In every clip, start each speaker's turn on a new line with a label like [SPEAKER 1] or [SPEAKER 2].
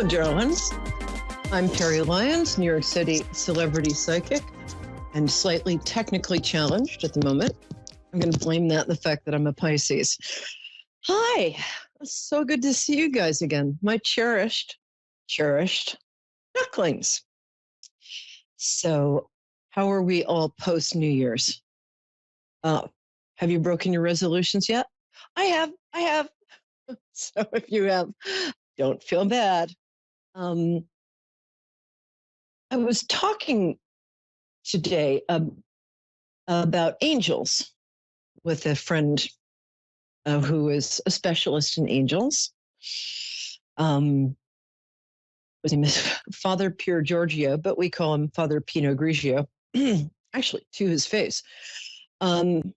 [SPEAKER 1] Hello, darlings. I'm Peri Lyons, New York City celebrity psychic, and slightly technically challenged at the moment. I'm going to blame that on the fact that I'm a Pisces. Hi, it's so good to see you guys again, my cherished ducklings. So, how are we all post New Year's? Have you broken your resolutions yet? I have. So if you have, don't feel bad. I was talking today about angels with a friend who is a specialist in angels. His name is Father Pier Giorgio, but we call him Father Pinot Grigio, actually, to his face. And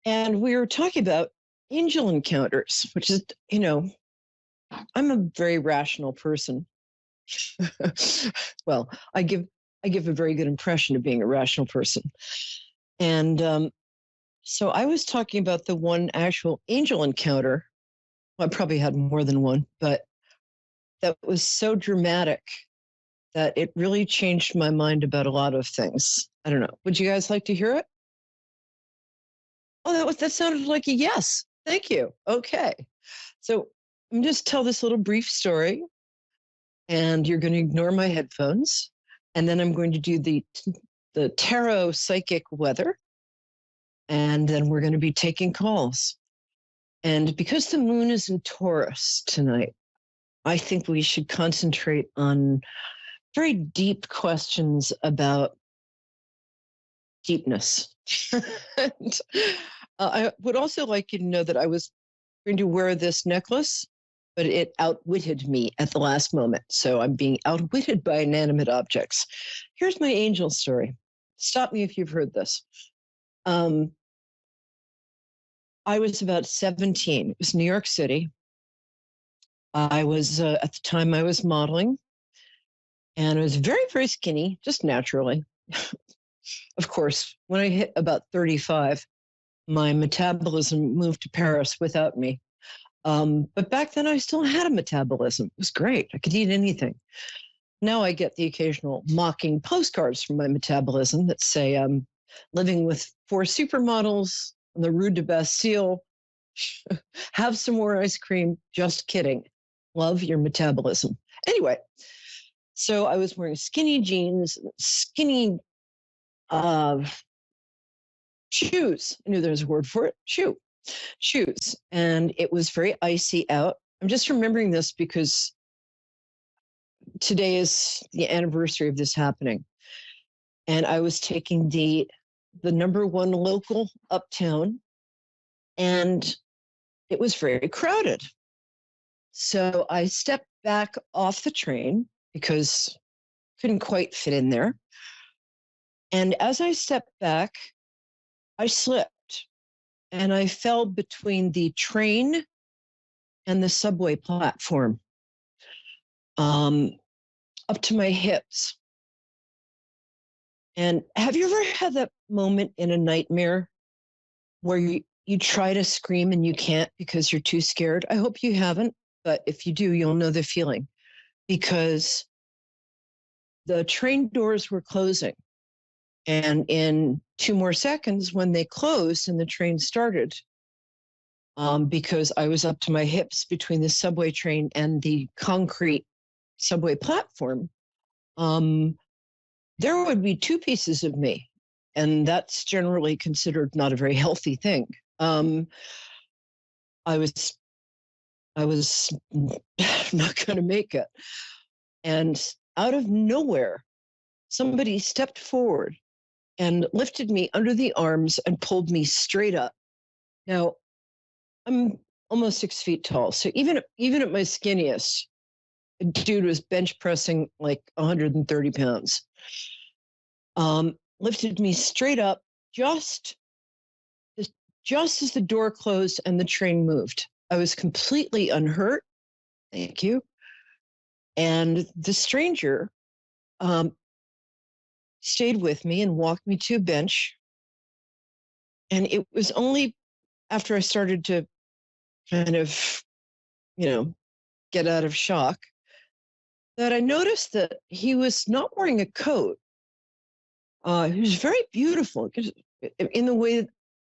[SPEAKER 1] we were talking about angel encounters, which is, I'm a very rational person. Well, I give a very good impression of being a rational person. And so I was talking about the one actual angel encounter. Well, I probably had more than one, but that was so dramatic that it really changed my mind about a lot of things. I don't know. Would you guys like to hear it? Oh, that sounded like a yes. Thank you. Okay. So I'm just tell this little brief story, and you're going to ignore my headphones, and then I'm going to do the tarot psychic weather, and then we're going to be taking calls. And because the moon is in Taurus tonight, I think we should concentrate on very deep questions about deepness. And, I would also like you to know that I was going to wear this necklace, but it outwitted me at the last moment. So I'm being outwitted by inanimate objects. Here's my angel story. Stop me if you've heard this. I was about 17. It was New York City. I was, at the time I was modeling, and I was very, very skinny, just naturally. Of course, when I hit about 35, my metabolism moved to Paris without me. But back then I still had a metabolism. It was great. I could eat anything. Now I get the occasional mocking postcards from my metabolism that say I'm living with 4 supermodels on the Rue de Bastille. Have some more ice cream. Just kidding. Love your metabolism. Anyway, so I was wearing skinny jeans, skinny shoes. I knew there was a word for it. Shoes. And it was very icy out. I'm just remembering this because today is the anniversary of this happening. And I was taking the number 1 local uptown, and it was very crowded. So I stepped back off the train because I couldn't quite fit in there. And as I stepped back, I slipped and I fell between the train and the subway platform, up to my hips. And have you ever had that moment in a nightmare where you try to scream and you can't because you're too scared? I hope you haven't, but if you do, you'll know the feeling, because the train doors were closing. And in 2 more seconds, when they closed and the train started, because I was up to my hips between the subway train and the concrete subway platform, there would be 2 pieces of me. And that's generally considered not a very healthy thing. I was not going to make it. And out of nowhere, somebody stepped forward and lifted me under the arms and pulled me straight up. Now, I'm almost 6 feet tall. So even at my skinniest, a dude was bench pressing like 130 pounds. Lifted me straight up just as the door closed and the train moved. I was completely unhurt. Thank you. And the stranger stayed with me and walked me to a bench. And it was only after I started to kind of, get out of shock, that I noticed that he was not wearing a coat. He was very beautiful in the way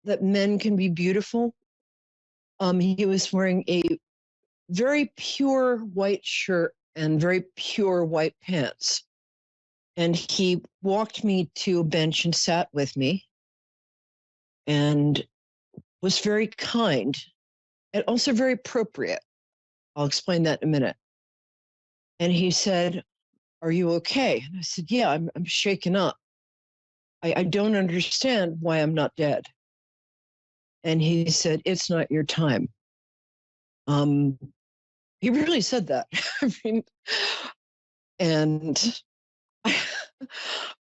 [SPEAKER 1] that men can be beautiful. He was wearing a very pure white shirt and very pure white pants. And he walked me to a bench and sat with me and was very kind and also very appropriate. I'll explain that in a minute. And he said, "Are you okay?" And I said, "Yeah, I'm shaken up. I don't understand why I'm not dead." And he said, "It's not your time." Um, he really said that. I mean, and I,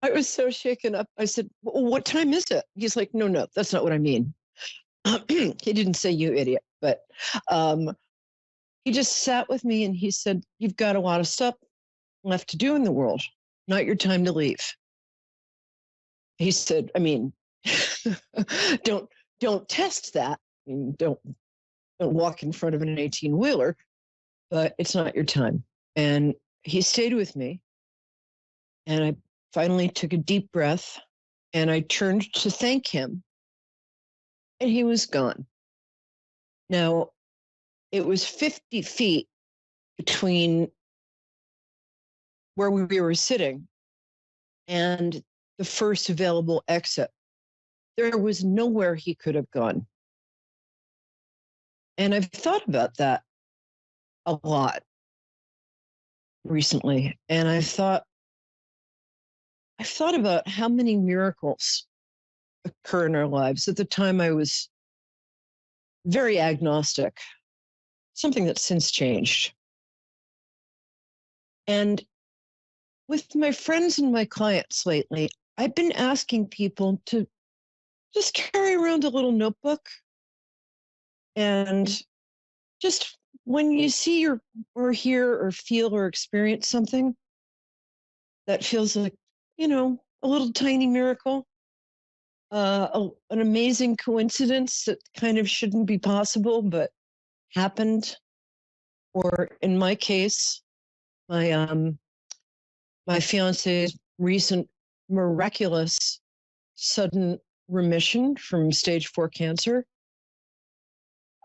[SPEAKER 1] I was so shaken up. I said, "Well, what time is it?" He's like, No, that's not what I mean." He didn't say "you idiot," but um, he just sat with me and he said, "You've got a lot of stuff left to do in the world. Not your time to leave." He said, I mean, don't test that. I mean, don't walk in front of an 18-wheeler, but it's not your time. And he stayed with me. And I finally took a deep breath and I turned to thank him. And he was gone. Now, it was 50 feet between where we were sitting and the first available exit. There was nowhere he could have gone. And I've thought about that a lot recently. And I've thought about how many miracles occur in our lives. At the time, I was very agnostic, something that's since changed. And with my friends and my clients lately, I've been asking people to just carry around a little notebook and just when you see or hear or feel or experience something that feels like, a little tiny miracle, an amazing coincidence that kind of shouldn't be possible, but happened. Or in my case, my fiance's recent miraculous sudden remission from stage 4 cancer.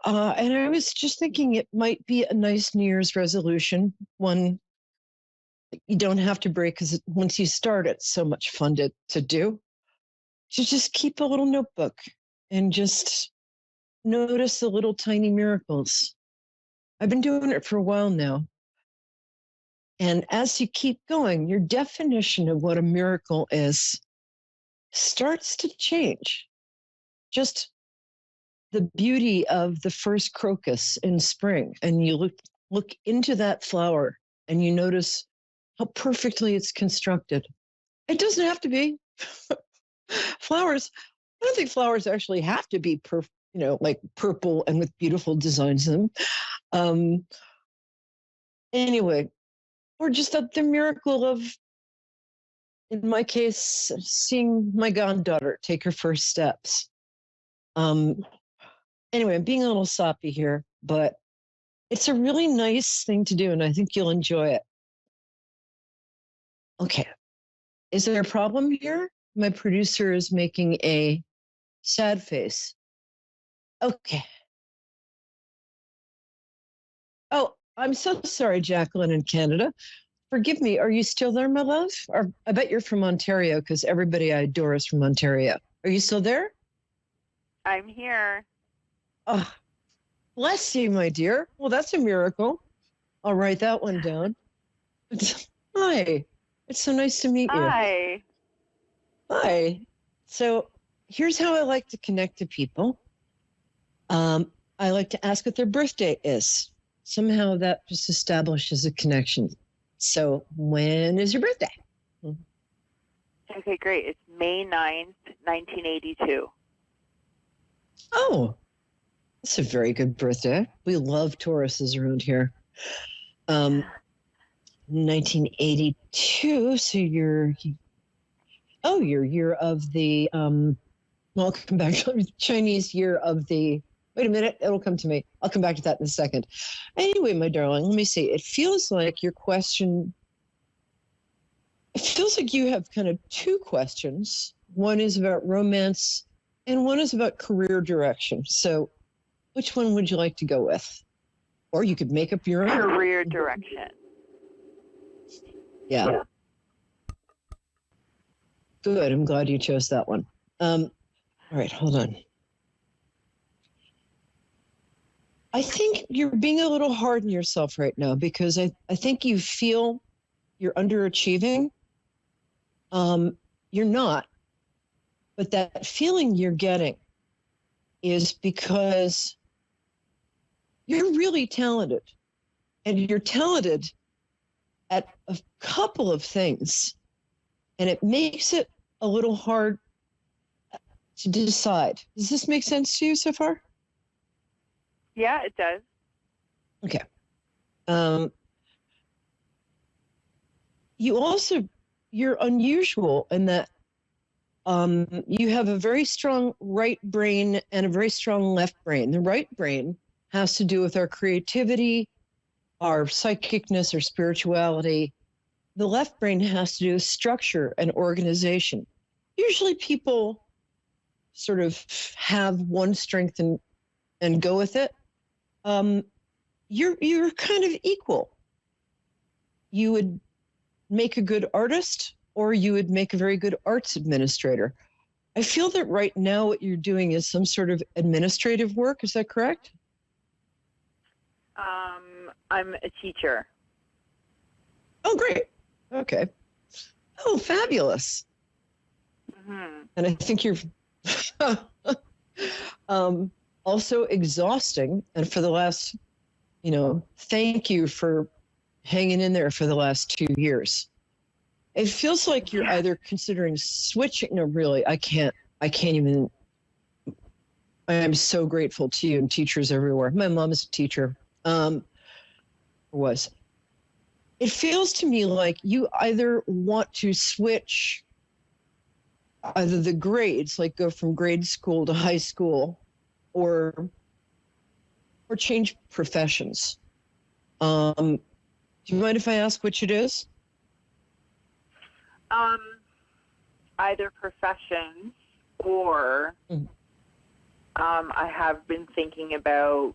[SPEAKER 1] And I was just thinking it might be a nice New Year's resolution, one you don't have to break because once you start, it's so much fun to do. To just keep a little notebook and just notice the little tiny miracles. I've been doing it for a while now. And as you keep going, your definition of what a miracle is starts to change. Just the beauty of the first crocus in spring, and you look into that flower and you notice how perfectly it's constructed. It doesn't have to be. Flowers, I don't think flowers actually have to be like purple and with beautiful designs in them. Anyway, or just the miracle of, in my case, seeing my granddaughter take her first steps. Anyway, I'm being a little soppy here, but it's a really nice thing to do, and I think you'll enjoy it. Okay. Is there a problem here? My producer is making a sad face. Okay. Oh, I'm so sorry, Jacqueline in Canada. Forgive me. Are you still there, my love? Or I bet you're from Ontario because everybody I adore is from Ontario. Are you still there?
[SPEAKER 2] I'm here.
[SPEAKER 1] Oh, bless you, my dear. Well, that's a miracle. I'll write that one down. Hi. It's so nice to meet you.
[SPEAKER 2] Hi.
[SPEAKER 1] Hi. So here's how I like to connect to people. I like to ask what their birthday is. Somehow that just establishes a connection. So when is your birthday?
[SPEAKER 2] Okay, great. It's May 9th, 1982.
[SPEAKER 1] Oh, that's a very good birthday. We love Tauruses around here. 1982. So your year of the welcome back to Chinese year of the Wait a minute, it'll come to me. I'll come back to that in a second. Anyway, my darling, let me see. It feels like your question, it feels like you have kind of two questions. One is about romance and one is about career direction. So which one would you like to go with? Or you could make up your own.
[SPEAKER 2] Career direction.
[SPEAKER 1] Yeah. Good. I'm glad you chose that one. All right, hold on. I think you're being a little hard on yourself right now because I think you feel you're underachieving. You're not. But that feeling you're getting is because you're really talented. And you're talented at a couple of things. And it makes it a little hard to decide. Does this make sense to you so far?
[SPEAKER 2] Yeah, it does.
[SPEAKER 1] Okay. You're unusual in that you have a very strong right brain and a very strong left brain. The right brain has to do with our creativity, our psychicness, our spirituality. The left brain has to do with structure and organization. Usually people sort of have one strength and go with it. You're kind of equal. You would make a good artist or you would make a very good arts administrator. I feel that right now what you're doing is some sort of administrative work. Is that correct?
[SPEAKER 2] I'm a teacher.
[SPEAKER 1] Oh, great. Okay. Oh, fabulous.
[SPEAKER 2] Mm-hmm.
[SPEAKER 1] And I think you're also exhausting. And for the last, thank you for hanging in there for the last 2 years. It feels like you're either considering switching. No, really, I can't even. I am so grateful to you and teachers everywhere. My mom is a teacher. It feels to me like you either want to switch either the grades, like go from grade school to high school, or change professions. Do you mind if I ask which it is?
[SPEAKER 2] Either professions or I have been thinking about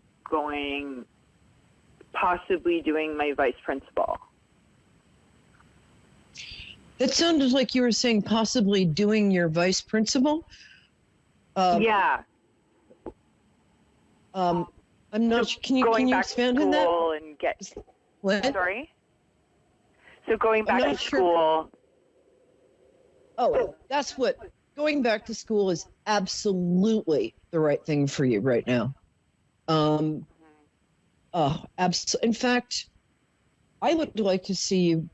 [SPEAKER 2] possibly doing my vice principal.
[SPEAKER 1] That sounded like you were saying possibly doing your vice principal.
[SPEAKER 2] Yeah.
[SPEAKER 1] I'm not.
[SPEAKER 2] So
[SPEAKER 1] can you expand on that?
[SPEAKER 2] And get.
[SPEAKER 1] What?
[SPEAKER 2] Sorry. So going back to school.
[SPEAKER 1] Oh, that's what. Going back to school is absolutely the right thing for you right now. In fact, I would like to see you.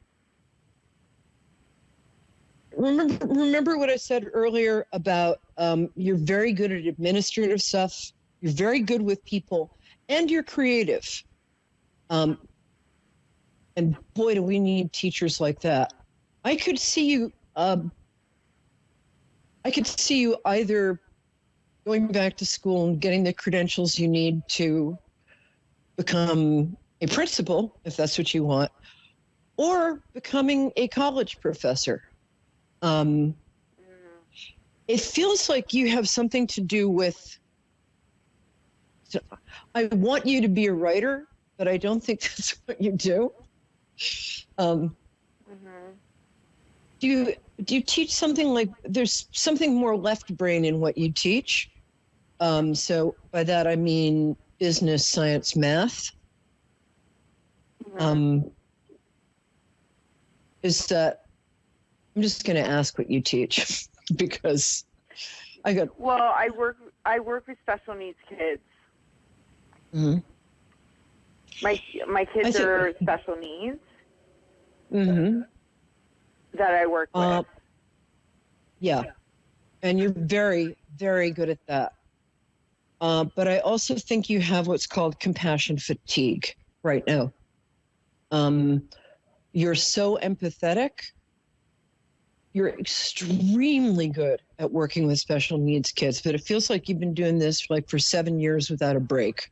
[SPEAKER 1] Remember what I said earlier about you're very good at administrative stuff, you're very good with people, and you're creative. And boy, do we need teachers like that. I could see you either going back to school and getting the credentials you need to become a principal, if that's what you want, or becoming a college professor. It feels like you have something to do with. I want you to be a writer, but I don't think that's what you do. Do you teach something like there's something more left brain in what you teach? So by that I mean business, science, math. Is that? I'm just going to ask what you teach because I got.
[SPEAKER 2] Well, I work with special needs kids.
[SPEAKER 1] Mm-hmm.
[SPEAKER 2] My kids are special needs.
[SPEAKER 1] Mm-hmm.
[SPEAKER 2] That I work with.
[SPEAKER 1] Yeah, and you're very, very good at that. But I also think you have what's called compassion fatigue right now. You're so empathetic. You're extremely good at working with special needs kids, but it feels like you've been doing this like for 7 years without a break.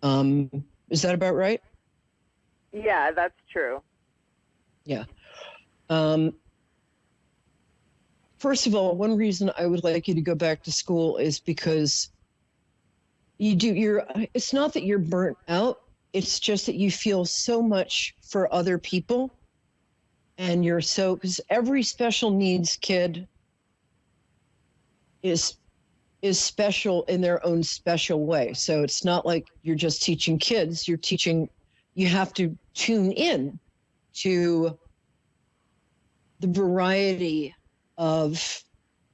[SPEAKER 1] Is that about right?
[SPEAKER 2] Yeah, that's true.
[SPEAKER 1] Yeah. First of all, one reason I would like you to go back to school is because it's not that you're burnt out. It's just that you feel so much for other people. And because every special needs kid is special in their own special way. So it's not like you're just teaching kids, you have to tune in to the variety of,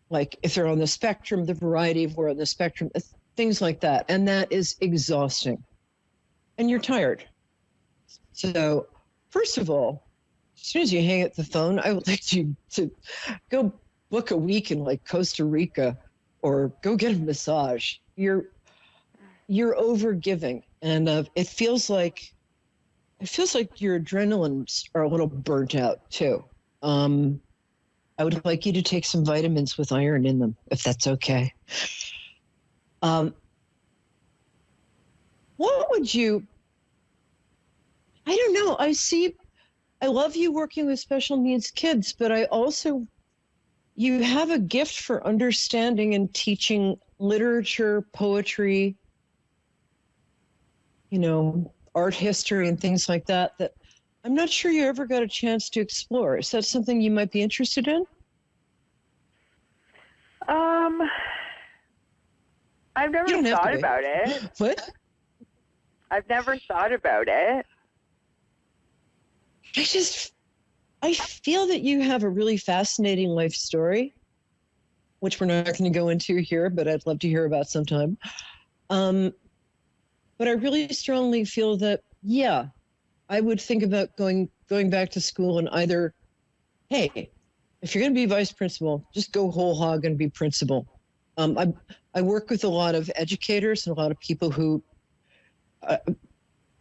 [SPEAKER 1] like, if they're on the spectrum, the variety of where on the spectrum, things like that. And that is exhausting. And you're tired. So first of all, as soon as you hang up the phone, I would like you to go book a week in like Costa Rica or go get a massage. You're over giving. And it feels like your adrenalines are a little burnt out too. I would like you to take some vitamins with iron in them, if that's okay. What would you, I don't know. I love you working with special needs kids, but you have a gift for understanding and teaching literature, poetry, art history and things like that I'm not sure you ever got a chance to explore. Is that something you might be interested in?
[SPEAKER 2] I've never thought about it.
[SPEAKER 1] What?
[SPEAKER 2] I've never thought about it.
[SPEAKER 1] I feel that you have a really fascinating life story, which we're not going to go into here, but I'd love to hear about sometime. But I really strongly feel that, yeah, I would think about going back to school and either, hey, if you're going to be vice principal, just go whole hog and be principal. I work with a lot of educators and a lot of people who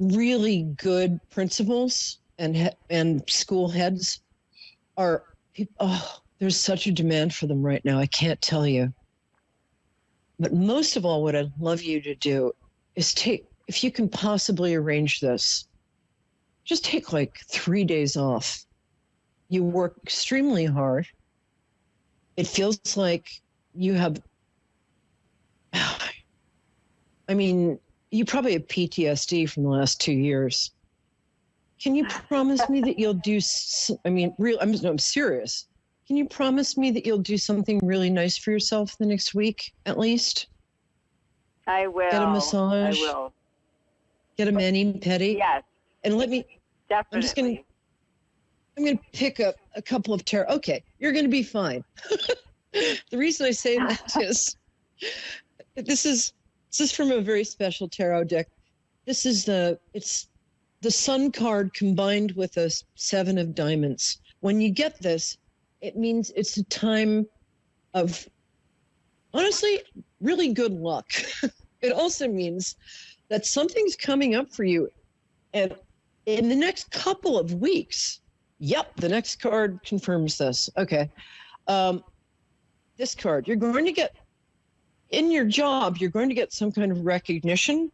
[SPEAKER 1] really good principals and school heads there's such a demand for them right now. I can't tell you. But most of all, what I'd love you to do is if you can possibly arrange this, just take like 3 days off. You work extremely hard. It feels like you have, you probably have PTSD from the last 2 years. Can you promise me that you'll do, I'm serious. Can you promise me that you'll do something really nice for yourself the next week, at least?
[SPEAKER 2] I will.
[SPEAKER 1] Get a massage.
[SPEAKER 2] I will.
[SPEAKER 1] Get a mani-pedi.
[SPEAKER 2] Yes.
[SPEAKER 1] And
[SPEAKER 2] Definitely.
[SPEAKER 1] I'm going to pick up a couple of tarot. Okay, you're going to be fine. The reason I say that is, this is from a very special tarot deck. This is it's the Sun card combined with a 7 of diamonds. When you get this, it means it's a time of, honestly, really good luck. It also means that something's coming up for you. And in the next couple of weeks, yep, the next card confirms this. Okay. This card, you're going to get, in your job, you're going to get some kind of recognition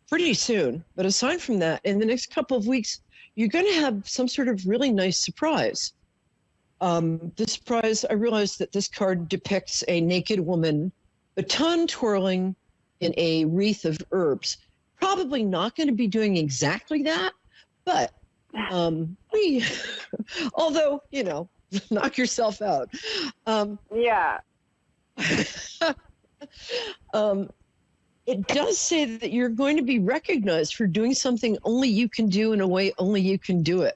[SPEAKER 1] pretty soon. But aside from that, in the next couple of weeks, you're going to have some sort of really nice surprise. The surprise, I realized that this card depicts a naked woman, baton twirling in a wreath of herbs. Probably not going to be doing exactly that, but although, knock yourself out.
[SPEAKER 2] Yeah.
[SPEAKER 1] It does say that you're going to be recognized for doing something only you can do in a way only you can do it.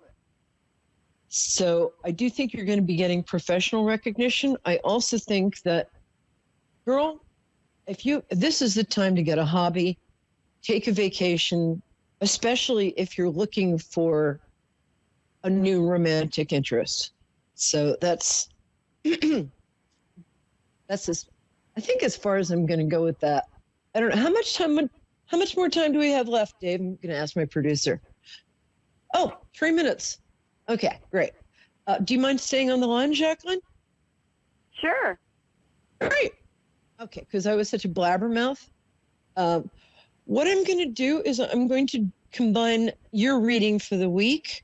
[SPEAKER 1] So I do think you're going to be getting professional recognition. I also think that, girl, this is the time to get a hobby, take a vacation, especially if you're looking for a new romantic interest. So that's I think as far as I'm going to go with that. I don't know how much more time do we have left, Dave? I'm going to ask my producer. Oh, 3 minutes. Okay, great. Do you mind staying on the line, Jacqueline?
[SPEAKER 2] Sure.
[SPEAKER 1] Great. Okay, because I was such a blabbermouth. What I'm going to do is I'm going to combine your reading for the week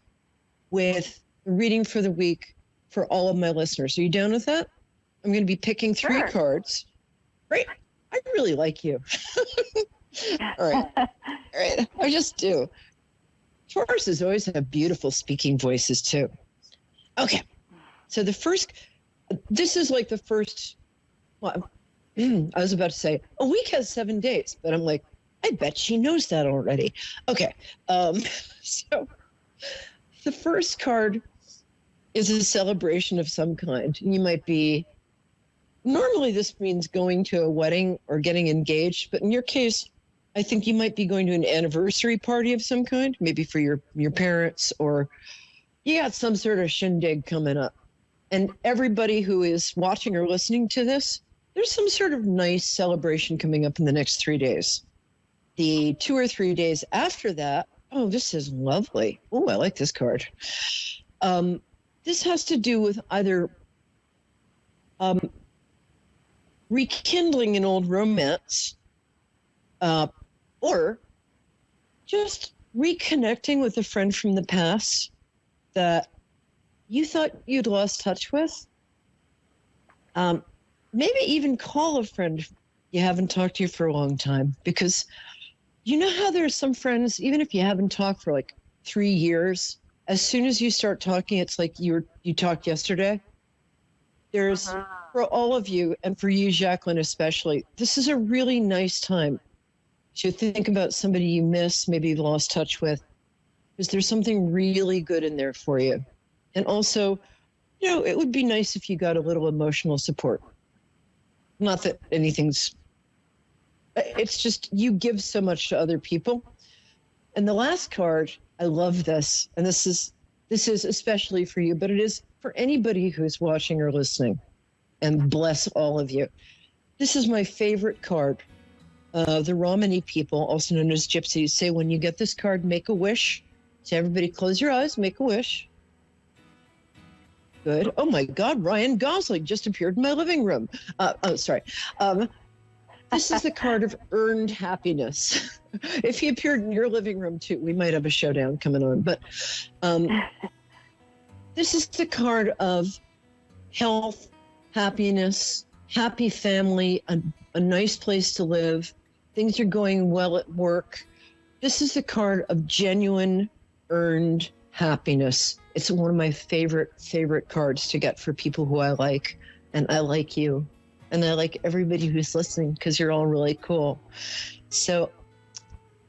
[SPEAKER 1] with reading for the week for all of my listeners. Are you down with that? I'm going to be picking 3
[SPEAKER 2] Sure.
[SPEAKER 1] cards. Great. I really like you. All right. All right. I just do. Tauruses always have beautiful speaking voices too. Okay. So this is like the first, well, I was about to say a week has 7 days, but I'm like, I bet she knows that already. Okay. So the first card is a celebration of some kind. You might be, normally this means going to a wedding or getting engaged, but in your case, I think you might be going to an anniversary party of some kind, maybe for your parents, or you got some sort of shindig coming up. And everybody who is watching or listening to this, there's some sort of nice celebration coming up in the next 3 days. The 2 or 3 days after that, oh, this is lovely. Oh, I like this card. This has to do with either rekindling an old romance, or just reconnecting with a friend from the past that you thought you'd lost touch with. Maybe even call a friend you haven't talked to for a long time, because you know how there's some friends, even if you haven't talked for like 3 years, as soon as you start talking, it's like you talked yesterday. There's, for all of you, and for you, Jacqueline, especially, this is a really nice time to think about somebody you miss, maybe you've lost touch with, because there's something really good in there for you. And also, you know, it would be nice if you got a little emotional support. Not that it's just you give so much to other people. And the last card, I love this, and this is especially for you, but it is for anybody who's watching or listening, and bless all of you. This is my favorite card. The Romani people, also known as gypsies, say when you get this card, make a wish. So everybody close your eyes, make a wish. Good. Oh my God, Ryan Gosling just appeared in my living room. Sorry. This is the card of earned happiness. If he appeared in your living room too, we might have a showdown coming on. But this is the card of health, happiness, happy family, a nice place to live. Things are going well at work. This is the card of genuine earned happiness. It's one of my favorite cards to get for people who I like, and I like you, and I like everybody who's listening, because you're all really cool. So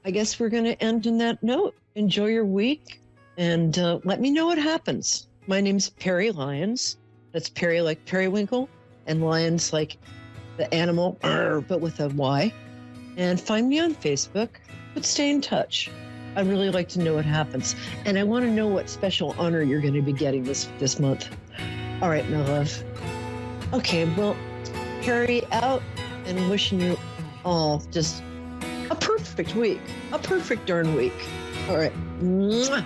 [SPEAKER 1] I guess we're going to end on that note. Enjoy your week, and let me know what happens. My name's Peri Lyons. That's Peri like periwinkle, and Lyons like the animal, but with a Y. And find me on Facebook, but stay in touch. I'd really like to know what happens. And I want to know what special honor you're going to be getting this month. All right, my love. Okay, well, Peri out, and wishing you all just a perfect week. A perfect darn week. All right. Mwah.